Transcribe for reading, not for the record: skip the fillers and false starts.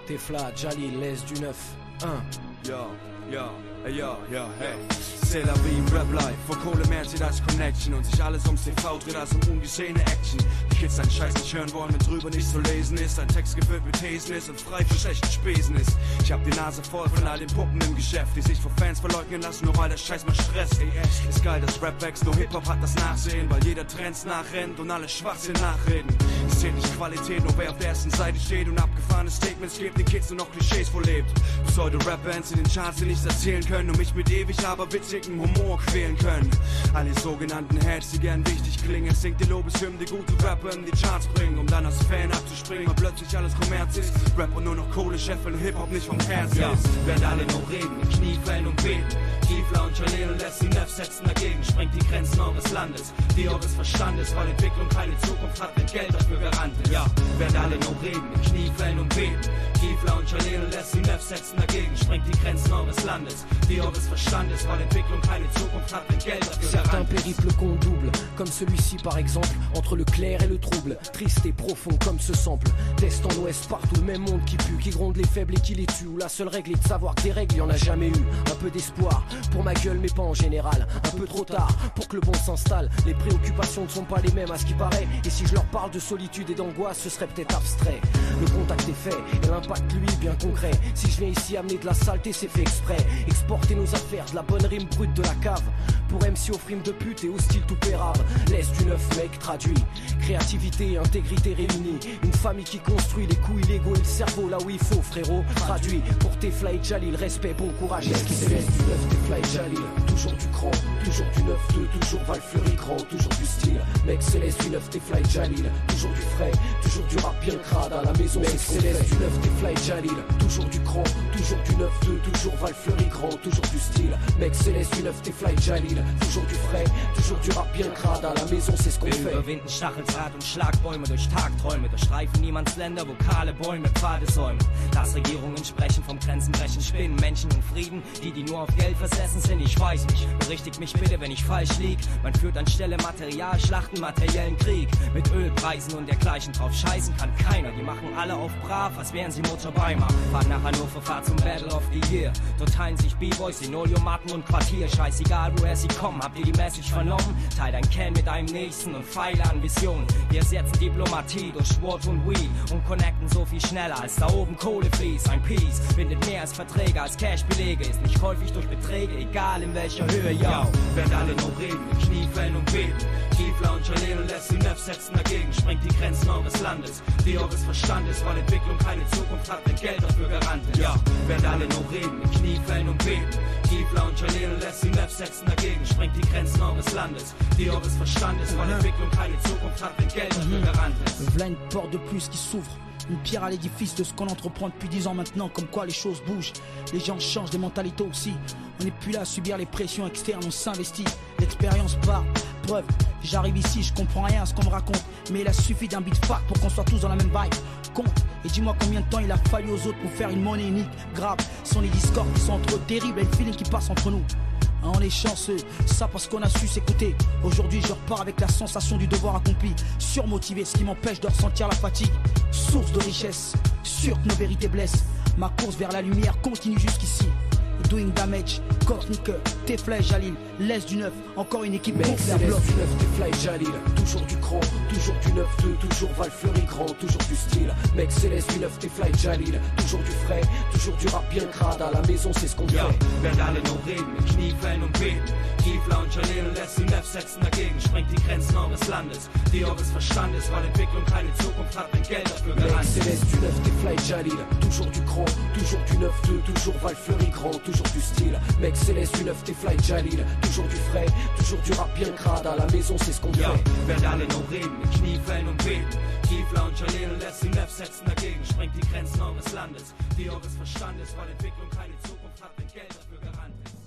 Tefla, Jalil, l'aise du 9. Hey. C'est la wie im Rap-Life, wo Kohle mehr sieht als Connection und sich alles ums TV dreht als ungesehene Action. Die Kids einen Scheiß nicht hören wollen, wenn drüber nicht zu lesen ist. Ein Text gefüllt mit Thesen ist und frei von schlechten Spesen ist. Ich hab die Nase voll von all den Puppen im Geschäft, die sich vor Fans verleugnen lassen, nur weil der Scheiß mal stresst. Ist geil, dass Rap wächst, nur Hip-Hop hat das Nachsehen, weil jeder Trends nachrennt und alle Schwachsinn nachreden. Es zählt nicht Qualität, nur wer auf der ersten Seite steht und abgefahrene Statements gibt, den Kids nur noch Klischees vorlebt. Pseudo-Rap-Bands in den Charts, die nichts erzählen können und mich mit ewig aber witzigem Humor quälen können. Alle sogenannten Heads, die gern wichtig klingen, es singt die Lobeshymnen, die gute Rapper in die Charts bringen, um dann als Fan abzuspringen, weil plötzlich alles Kommerz ist. Rap und nur noch Kohle scheffeln, Hip-Hop nicht vom Herz ist. Werden alle nur reden, mit Knie fallen und beten. Tiefler und Jalil und Leslie Neff setzen dagegen, sprengt die Grenzen eures Landes, die eures Verstandes, weil Entwicklung keine Zukunft hat, wenn Geld dafür garant ist. Werden alle nur reden, mit Knie fallen und beten. Tiefler und Jalil und Leslie Neff setzen dagegen, sprengt die Grenzen eures Landes, die eures Verstandes, weil Entwicklung keine Zukunft hat, wenn Geld dafür Certains garant ist. périples qu'on double, comme celui-ci par exemple, entre le clair et le trouble, triste et profond comme ce sample. D'est en ouest, partout le même monde qui pue, qui gronde les faibles et qui les tue, où la seule règle est de savoir que des règles, y en a jamais eu. Un peu d'espoir, pour ma gueule mais pas en général, un peu trop tard, pour que le bon s'installe. Les préoccupations ne sont pas les mêmes à ce qui paraît, et si je leur parle de solitude et d'angoisse, ce serait peut-être abstrait. Le contact est fait, et l'impact lui bien concret. Si je viens ici amener de la saleté, c'est fait exprès. Exporter nos affaires, de la bonne rime brute de la cave. Pour MC aux frimes de pute et au style tout pérave. Laisse du neuf mec traduit. Créativité et intégrité réunies. Une famille qui construit les couilles illégaux et le cerveau là où il faut, frérot. Traduit pour Tefla et Jalil, respect, bon courage. Laisse qui laisse du neuf, Tefla et Jalil. Toujours du cran, toujours du 9-2, toujours Val Fleury grand, toujours du style. Mec céleste du 9, Tefla et Jalil. Toujours du frais, toujours du rap bien crade à la maison. Mec céleste du 9, Tefla et Jalil. Toujours du cran, toujours du 9-2, toujours Val Fleury grand, toujours du style. Mec céleste du 9, Tefla et Jalil. Toujours du frais, toujours du rap bien crade à la maison, c'est ce qu'on fait. Überwinden Stacheldraht und Schlagbäume durch Tagträume, durchstreifen niemands Länder, vokale Bäume, Pfade säumen. Dass Regierungen sprechen vom Grenzenbrechen, Spinnen, Menschen und Frieden, die nur auf Geld versessen sind, ich weiß nicht. Berichtigt mich bitte, wenn ich falsch lieg. Man führt anstelle Materialschlachten, materiellen Krieg. Mit Ölpreisen und dergleichen drauf scheißen kann keiner. Die machen alle auf brav, als wären sie Motor Weimar. Fahrt nach Hannover, fahrt zum Battle of the Year. Dort teilen sich B-Boys, Linoleummatten und Quartier. Scheißegal, woher sie kommen, habt ihr die Message vernommen? Teil dein Can mit deinem Nächsten und feile an Visionen. Wir ersetzen Diplomatie durch Sport und Weed und connecten so viel schneller, als da oben Kohle fließt. Ein Peace bindet mehr als Verträge, als Cash-Belege. Ist nicht häufig durch Beträge, egal in welcher Höhe, ja. Werden alle nur reden, mit Kniefällen und beten. Tiefler und Jalil und Leslie Neff setzen dagegen, sprengt die Grenzen eures Landes, die eures Verstandes, weil Entwicklung keine Zukunft hat, wenn Geld dafür garant ist. Werden alle nur reden, mit Kniefällen und beten. Tiefler und Jalil und Leslie Neff setzen dagegen, sprengt die Grenzen eures Landes, die eures Verstandes, weil Entwicklung keine Zukunft hat, wenn Geld dafür garant ist. Voilà une porte de plus qui s'ouvre, une pierre à l'édifice de ce qu'on entreprend depuis 10 ans maintenant, comme quoi les choses bougent, les gens changent, les mentalités aussi. On n'est plus là à subir les pressions externes, on s'investit, l'expérience part, preuve. J'arrive ici, je comprends rien à ce qu'on me raconte, mais il a suffi d'un beat fact pour qu'on soit tous dans la même vibe. Compte, et dis-moi combien de temps il a fallu aux autres pour faire une monnaie unique, grave. Ce sont les discords qui sont trop terribles et le feeling qui passe entre nous. On est chanceux, ça parce qu'on a su s'écouter. Aujourd'hui je repars avec la sensation du devoir accompli. Surmotivé, ce qui m'empêche de ressentir la fatigue. Source de richesse, sûr que nos vérités blessent. Ma course vers la lumière continue jusqu'ici. Doing damage, Cosmic, Tefla et Jalil, l'Est du 9, encore une équipe Mec céleste du 9, Tefla et Jalil. Toujours du cran, toujours du 9-2, toujours Val Fleury grand, toujours du style. Mec céleste du 9, Tefla et Jalil. Toujours du frais, toujours du rap bien crade à la maison, c'est ce qu'on fait. Werden alle nur reden, mit Kniefällen und beten. Tiefler und Jalil und Leslie Neff setzen dagegen, sprengt die Grenzen eures Landes, die eures Verstandes, weil Entwicklung keine Zukunft hat, wenn Geld dafür garant ist. Mec céleste du 9, Tefla et Jalil. Toujours du cran, toujours du 9-2, toujours Val Fleury grand, toujours du style. Mec céleste du 9, Tefla et Jalil. Toujours du frais, toujours du rap bien crade à la maison, c'est ce qu'on fait. Werden alle nur reden, mit Kniefällen und beten. Tiefler und Jalil und Leslie Neff setzen dagegen, sprengt die Grenzen eures Landes, die eures Verstandes, weil Entwicklung keine Zukunft hat, wenn Geld dafür garant ist.